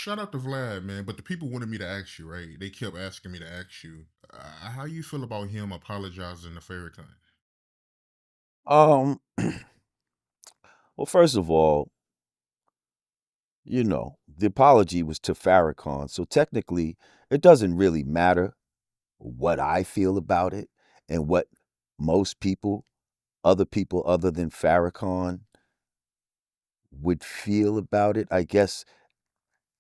shout out to Vlad, man. But the people wanted me to ask you, right? They kept asking me to ask you, how you feel about him apologizing to Farrakhan? Um, well, first of all, the apology was to Farrakhan, so technically, it doesn't really matter what I feel about it and what most people, other people other than Farrakhan, would feel about it. I guess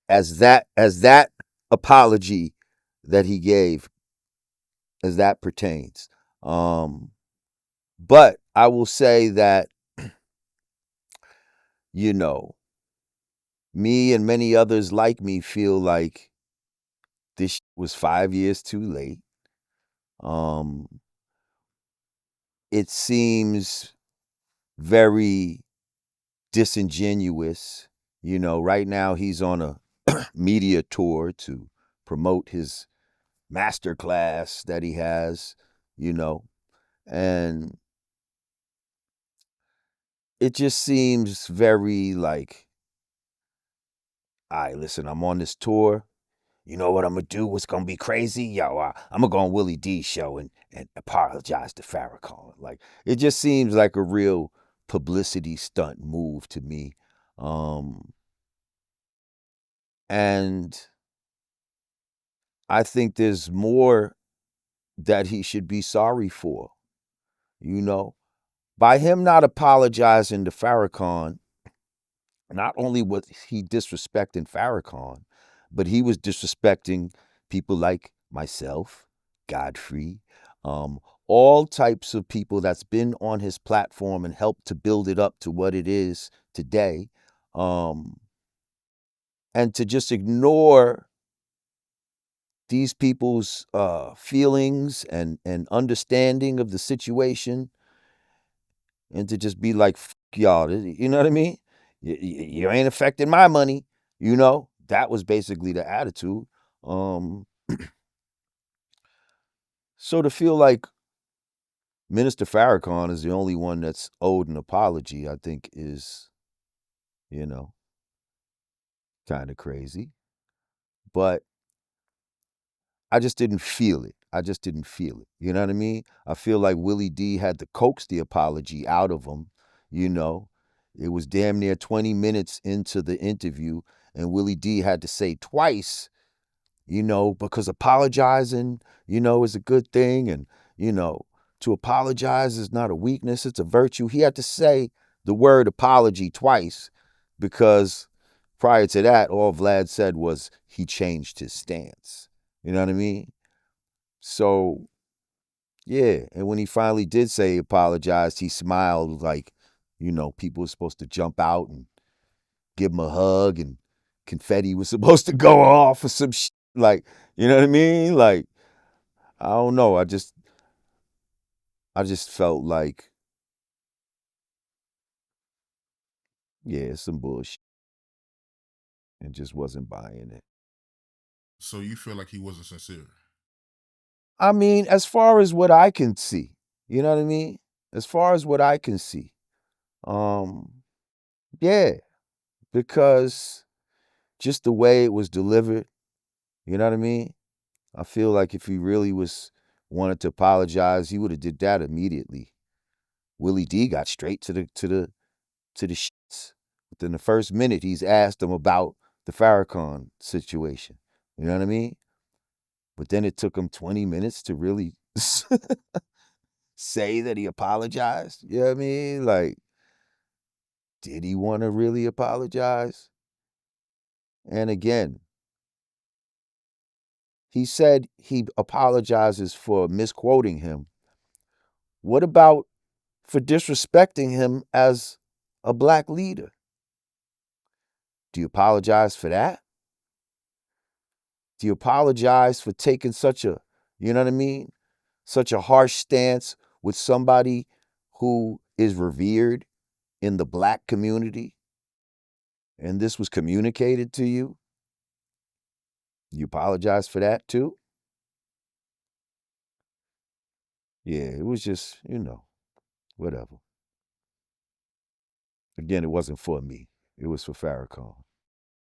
as that apology that he gave, as that pertains. Um, but I will say that you know me and many others like me feel like this was 5 years too late. Um, it seems very disingenuous. Right now he's on a media tour to promote his master class that he has, you know, and it just seems very like, all right, listen, I'm on this tour. You know what I'm gonna do? What's gonna be crazy? Yo, I'm gonna go on Willie D's show and apologize to Farrakhan. Like, it just seems like a real publicity stunt move to me. Um, and I think there's more that he should be sorry for. You know, by him not apologizing to Farrakhan, not only was he disrespecting Farrakhan, but he was disrespecting people like myself, Godfrey, um, all types of people that's been on his platform and helped to build it up to what it is today. Um, and to just ignore these people's feelings and understanding of the situation, and to just be like, "F y'all," you know what I mean? You ain't affecting my money, That was basically the attitude. Um, so to feel like Minister Farrakhan is the only one that's owed an apology, I think is, you know, kind of crazy. But I just didn't feel it. I just didn't feel it. You know what I mean? I feel like Willie D had to coax the apology out of him. You know, it was damn near 20 minutes into the interview, and Willie D had to say twice, because apologizing, is a good thing. And, you know, to apologize is not a weakness, it's a virtue. He had to say the word apology twice because prior to that, all Vlad said was he changed his stance. You know what I mean? So, yeah. And when he finally did say he apologized, he smiled like, people were supposed to jump out and give him a hug and confetti was supposed to go off or some shit. Like, you know what I mean? Like, I don't know. I just felt like, yeah, some bullshit and just wasn't buying it. So you feel like he wasn't sincere? I mean, as far as what I can see, you know what I mean? As far as what I can see. Um, yeah, because just the way it was delivered, you know what I mean? I feel like if he really was wanted to apologize, he would have did that immediately. Willie D got straight to the shits. Within the first minute, he's asked him about the Farrakhan situation. You know what I mean? But then it took him 20 minutes to really say that he apologized. You know what I mean? Like, did he want to really apologize? And again, he said he apologizes for misquoting him. What about for disrespecting him as a black leader? Do you apologize for that? Do you apologize for taking you know what I mean? Such a harsh stance with somebody who is revered in the black community and this was communicated to you? You apologize for that too? Yeah, it was just, whatever. Again, it wasn't for me. It was for Farrakhan.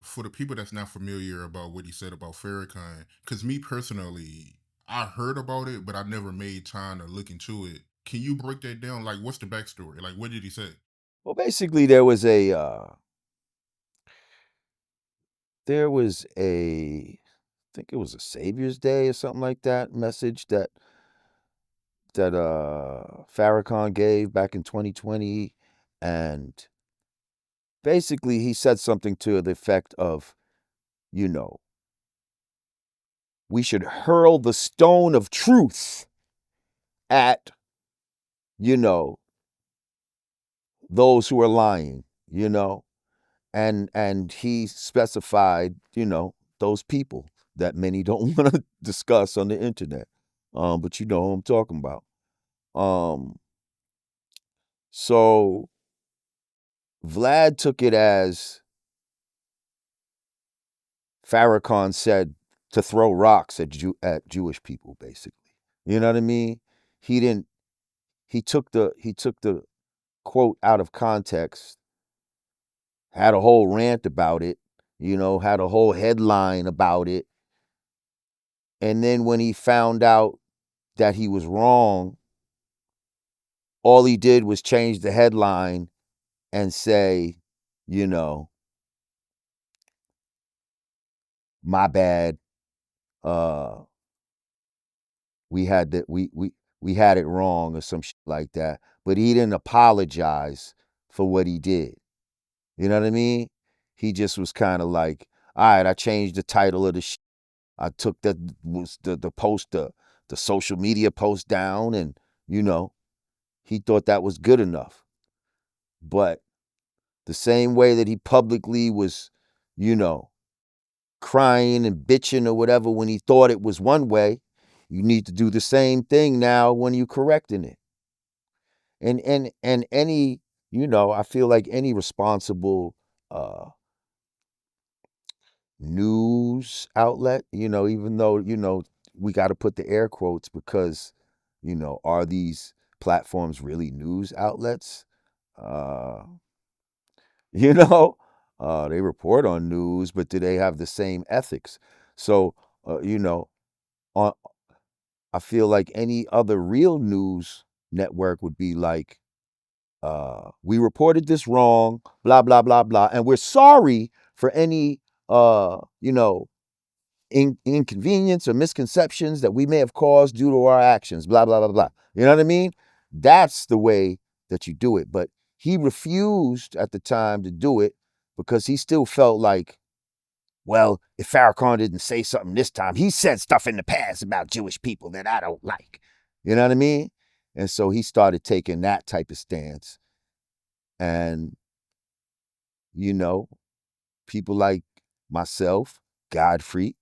For the people that's not familiar about what he said about Farrakhan, because me personally, I heard about it, but I never made time to look into it. Can you break that down? Like, what's the backstory? Like, what did he say? Well, basically, there was a I think it was a Savior's Day or something like that message that Farrakhan gave back in 2020, and basically he said something to the effect of, you know, we should hurl the stone of truth at, you know, those who are lying, you know, and he specified, those people that many don't want to discuss on the internet, but you know who I'm talking about. Um, so Vlad took it as Farrakhan said to throw rocks at Jewish people, basically. You know what I mean? He didn't. He took the quote out of context, had a whole rant about it, had a whole headline about it, and then when he found out that he was wrong, all he did was change the headline and say, you know, my bad. Uh, we had it wrong or some shit like that. But he didn't apologize for what he did. You know what I mean? He just was kind of like, all right, I changed the title of the shit. I took the post, the social media post down, and you know, he thought that was good enough. But the same way that he publicly was, you know, crying and bitching or whatever when he thought it was one way, you need to do the same thing now when you're correcting it. And any, I feel like any responsible uh news outlet, even though, we got to put the air quotes because, are these platforms really news outlets? Uh You know, they report on news, but do they have the same ethics? So, on, I feel like any other real news network would be like, we reported this wrong, blah, blah, blah, blah. And we're sorry for any, inconvenience or misconceptions that we may have caused due to our actions, blah, blah, blah, blah. You know what I mean? That's the way that you do it. But he refused at the time to do it because he still felt like, well, if Farrakhan didn't say something this time, he said stuff in the past about Jewish people that I don't like. You know what I mean? And so he started taking that type of stance. And, you know, people like myself, Godfrey,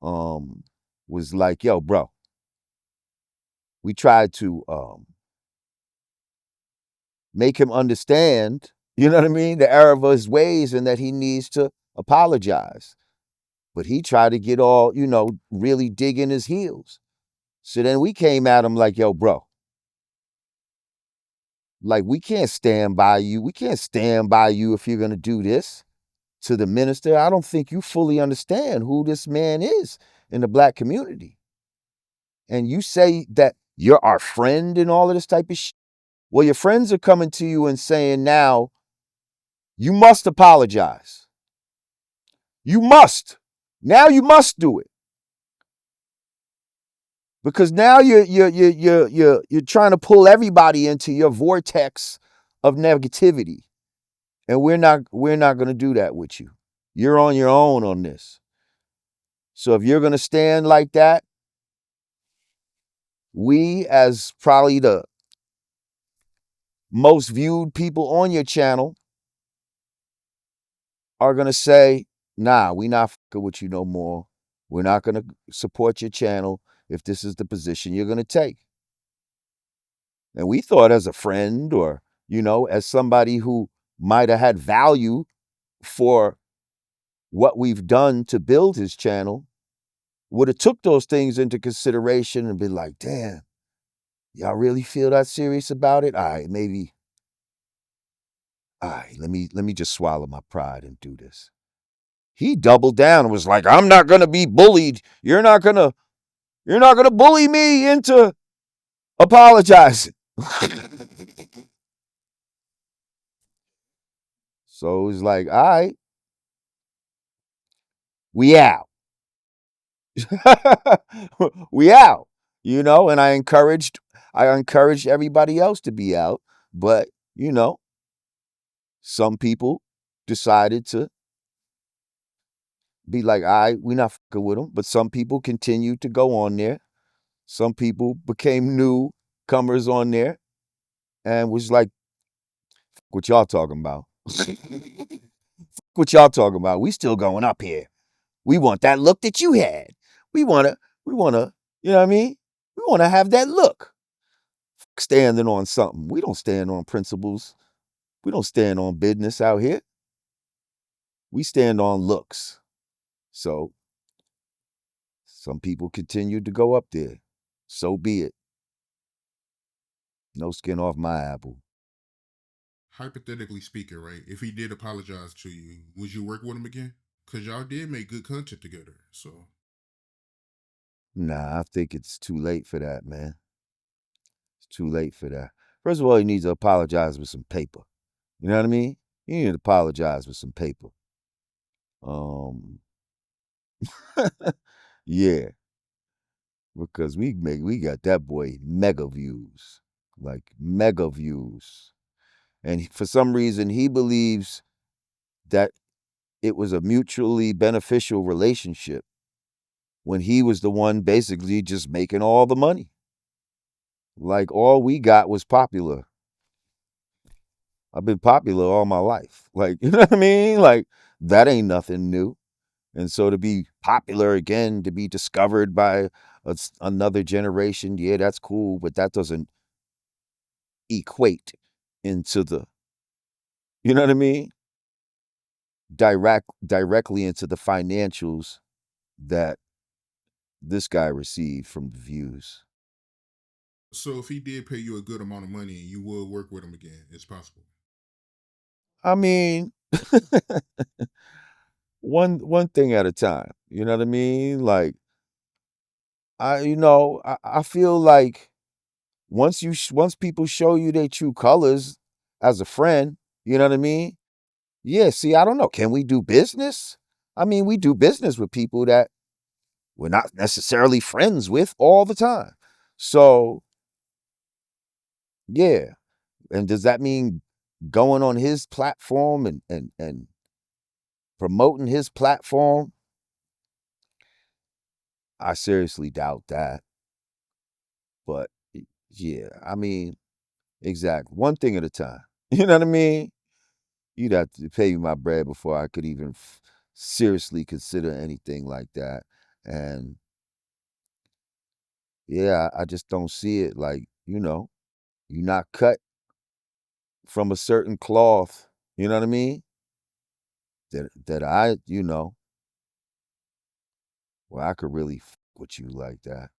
was like, yo, bro, we tried to make him understand, you know what I mean, the error of his ways and that he needs to apologize. But he tried to get all, really dig in his heels. So then we came at him like, yo, bro, like we can't stand by you. We can't stand by you if you're going to do this to the minister. I don't think you fully understand who this man is in the black community. And you say that you're our friend and all of this type of shit. Well, your friends are coming to you and saying now, you must apologize. You must. Now you must do it. Because now you're trying to pull everybody into your vortex of negativity. And we're not going to do that with you. You're on your own on this. So if you're going to stand like that, we as probably the most viewed people on your channel are going to say, nah, we not fucking with you no more. We're not going to support your channel if this is the position you're going to take. And we thought as a friend or, as somebody who might have had value for what we've done to build his channel, would have took those things into consideration and been like, damn, y'all really feel that serious about it? All right, maybe, all right, let me just swallow my pride and do this. He doubled down and was like, I'm not gonna be bullied. You're not gonna bully me into apologizing. So it was like, all right, we out. We out. And I encouraged everybody else to be out, but some people decided to be like, all right, we're not fucking with them. But some people continued to go on there. Some people became newcomers on there and was like, what y'all talking about? What y'all talking about? We still going up here. We want that look that you had. We wanna, you know what I mean? We wanna have that look. Standing on something. We don't stand on principles. We don't stand on business out here. We stand on looks. So some people continued to go up there. So be it. No skin off my apple. Hypothetically speaking, right? If he did apologize to you, would you work with him again? Because y'all did make good content together. So Nah, I think it's too late for that, man. It's too late for that. First of all, he needs to apologize with some paper. You know what I mean? He needs to apologize with some paper. Yeah, because we got that boy mega views, like mega views, and for some reason he believes that it was a mutually beneficial relationship when he was the one basically just making all the money. Like all we got was popular. I've been popular all my life. Like, you know what I mean? Like that ain't nothing new. And so to be popular again, to be discovered by another generation, yeah, that's cool, but that doesn't equate into you know what I mean? Directly into the financials that this guy received from the views. so if he did pay you a good amount of money, you would work with him again. It's possible. I mean, one thing at a time. You know what I mean? Like I feel like once people show you their true colors as a friend, you know what I mean? Yeah, see, I don't know. Can we do business? I mean, we do business with people that we're not necessarily friends with all the time. So, yeah. And does that mean going on his platform and promoting his platform? I seriously doubt that. But yeah, I mean, exactly. One thing at a time. You know what I mean? You'd have to pay me my bread before I could even seriously consider anything like that. And yeah, I just don't see it. Like, you're not cut from a certain cloth. You know what I mean? That I, well, I could really with you like that.